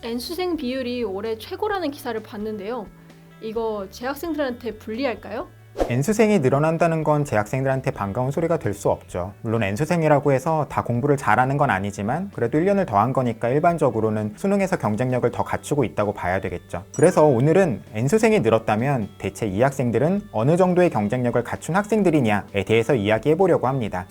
N수생 비율이 올해 최고라는 기사를 봤는데요. 이거 재학생들한테 불리할까요? N수생이 늘어난다는 건 재학생들한테 반가운 소리가 될 수 없죠. 물론 N수생이라고 해서 다 공부를 잘하는 건 아니지만 그래도 1년을 더한 거니까 일반적으로는 수능에서 경쟁력을 더 갖추고 있다고 봐야 되겠죠. 그래서 오늘은 N수생이 늘었다면 대체 이 학생들은 어느 정도의 경쟁력을 갖춘 학생들이냐에 대해서 이야기해 보려고 합니다.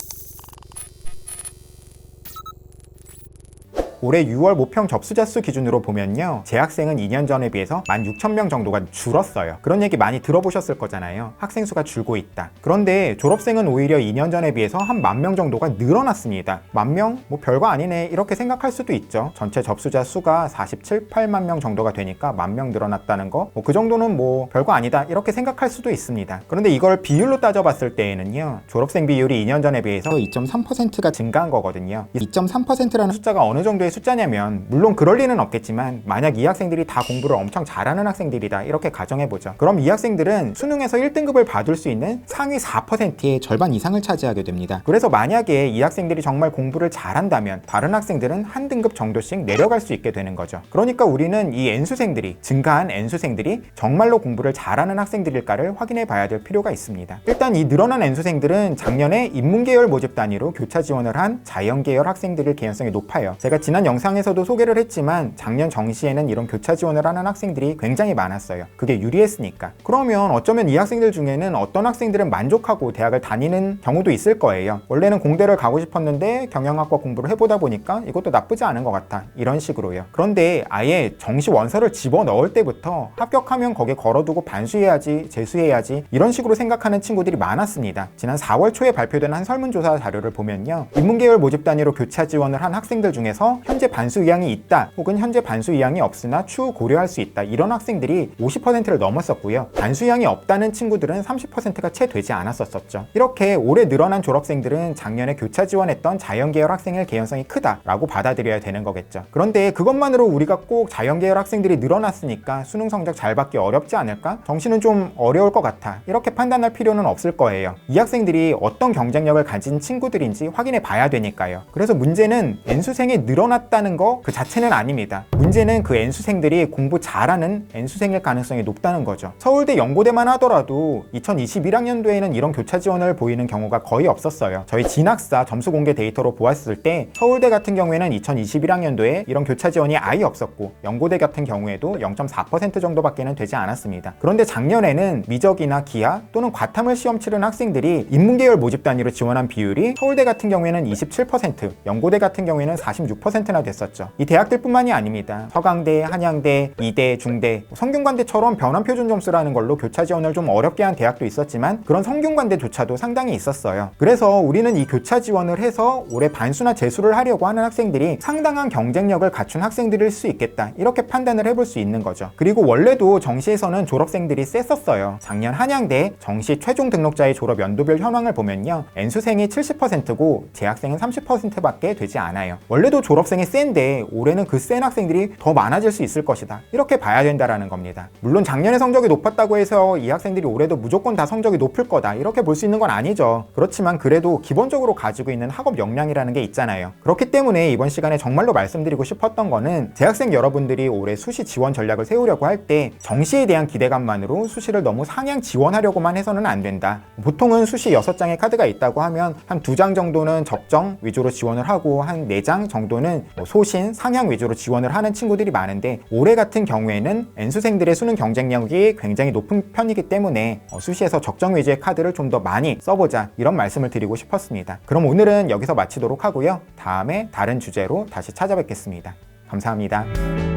올해 6월 모평 접수자 수 기준으로 보면요, 재학생은 2년 전에 비해서 16,000명 정도가 줄었어요. 그런 얘기 많이 들어보셨을 거잖아요. 학생 수가 줄고 있다. 그런데 졸업생은 오히려 2년 전에 비해서 한 10,000명 정도가 늘어났습니다. 10,000명? 뭐 별거 아니네 이렇게 생각할 수도 있죠. 전체 접수자 수가 47, 8만 명 정도가 되니까 10,000명 늘어났다는 거, 그 정도는 뭐 별거 아니다 이렇게 생각할 수도 있습니다. 그런데 이걸 비율로 따져봤을 때에는요, 졸업생 비율이 2년 전에 비해서 2.3%가 증가한 거거든요. 2.3%라는 숫자가 어느 정도의 숫자냐면, 물론 그럴 리는 없겠지만 만약 이 학생들이 다 공부를 엄청 잘하는 학생들이다 이렇게 가정해보죠. 그럼 이 학생들은 수능에서 1등급을 받을 수 있는 상위 4%의 절반 이상을 차지하게 됩니다. 그래서 만약에 이 학생들이 정말 공부를 잘한다면 다른 학생들은 한 등급 정도씩 내려갈 수 있게 되는 거죠. 그러니까 우리는 이 N수생들이, 증가한 N수생들이 정말로 공부를 잘하는 학생들일까를 확인해 봐야 될 필요가 있습니다. 일단 이 늘어난 N수생들은 작년에 인문계열 모집 단위로 교차 지원을 한 자연계열 학생들일 개연성이 높아요. 제가 지난 영상에서도 소개를 했지만 작년 정시에는 이런 교차 지원을 하는 학생들이 굉장히 많았어요. 그게 유리했으니까. 그러면 어쩌면 이 학생들 중에는 어떤 학생들은 만족하고 대학을 다니는 경우도 있을 거예요. 원래는 공대를 가고 싶었는데 경영학과 공부를 해보다 보니까 이것도 나쁘지 않은 것 같아, 이런 식으로요. 그런데 아예 정시 원서를 집어넣을 때부터 합격하면 거기에 걸어두고 반수해야지, 재수해야지 이런 식으로 생각하는 친구들이 많았습니다. 지난 4월 초에 발표된 한 설문조사 자료를 보면요, 인문계열 모집 단위로 교차 지원을 한 학생들 중에서 현재 반수 의향이 있다, 혹은 현재 반수 의향이 없으나 추후 고려할 수 있다, 이런 학생들이 50%를 넘었었고요. 반수 의향이 없다는 친구들은 30%가 채 되지 않았었죠. 이렇게 올해 늘어난 졸업생들은 작년에 교차 지원했던 자연계열 학생의 개연성이 크다라고 받아들여야 되는 거겠죠. 그런데 그것만으로 우리가 꼭 자연계열 학생들이 늘어났으니까 수능 성적 잘 받기 어렵지 않을까? 정시는 좀 어려울 것 같아, 이렇게 판단할 필요는 없을 거예요. 이 학생들이 어떤 경쟁력을 가진 친구들인지 확인해 봐야 되니까요. 그래서 문제는 N수생이 늘어났다는 거 그 자체는 아닙니다. 문제는 그 N수생들이 공부 잘하는 N수생일 가능성이 높다는 거죠. 서울대 연고대만 하더라도 2021학년도에는 이런 교차 지원을 보이는 경우가 거의 없었어요. 저희 진학사 점수 공개 데이터로 보았을 때 서울대 같은 경우에는 2021학년도에 이런 교차 지원이 아예 없었고, 연고대 같은 경우에도 0.4% 정도밖에는 되지 않았습니다. 그런데 작년에는 미적이나 기하 또는 과탐을 시험 치른 학생들이 인문계열 모집 단위로 지원한 비율이 서울대 같은 경우에는 27%, 연고대 같은 경우에는 46%나 됐었죠. 이 대학들뿐만이 아닙니다. 서강대, 한양대, 이대, 중대, 성균관대처럼 변환 표준 점수라는 걸로 교차 지원을 좀 어렵게 한 대학도 있었지만 그런 성균관대조차도 상당히 있었어요. 그래서 우리는 이 교차 지원을 해서 올해 반수나 재수를 하려고 하는 학생들이 상당한 경쟁력을 갖춘 학생들일 수 있겠다, 이렇게 판단을 해볼 수 있는 거죠. 그리고 원래도 정시에서는 졸업생들이 셌었어요. 작년 한양대 정시 최종 등록자의 졸업 연도별 현황을 보면요, N수생이 70%고 재학생은 30%밖에 되지 않아요. 원래도 졸업생이 센데 올해는 그 센 학생들이 더 많아질 수 있을 것이다, 이렇게 봐야 된다라는 겁니다. 물론 작년에 성적이 높았다고 해서 이 학생들이 올해도 무조건 다 성적이 높을 거다, 이렇게 볼 수 있는 건 아니죠. 그렇지만 그래도 기본적으로 가지고 있는 학업 역량이라는 게 있잖아요. 그렇기 때문에 이번 시간에 정말로 말씀드리고 싶었던 거는, 재학생 여러분들이 올해 수시 지원 전략을 세우려고 할 때 정시에 대한 기대감만으로 수시를 너무 상향 지원하려고만 해서는 안 된다. 보통은 수시 6장의 카드가 있다고 하면 한 2장 정도는 적정 위주로 지원을 하고 한 4장 정도는 소신, 상향 위주로 지원을 하는 친구들이 많은데, 올해 같은 경우에는 N수생들의 수능 경쟁력이 굉장히 높은 편이기 때문에 수시에서 적정 위주의 카드를 좀 더 많이 써보자, 이런 말씀을 드리고 싶었습니다. 그럼 오늘은 여기서 마치도록 하고요. 다음에 다른 주제로 다시 찾아뵙겠습니다. 감사합니다.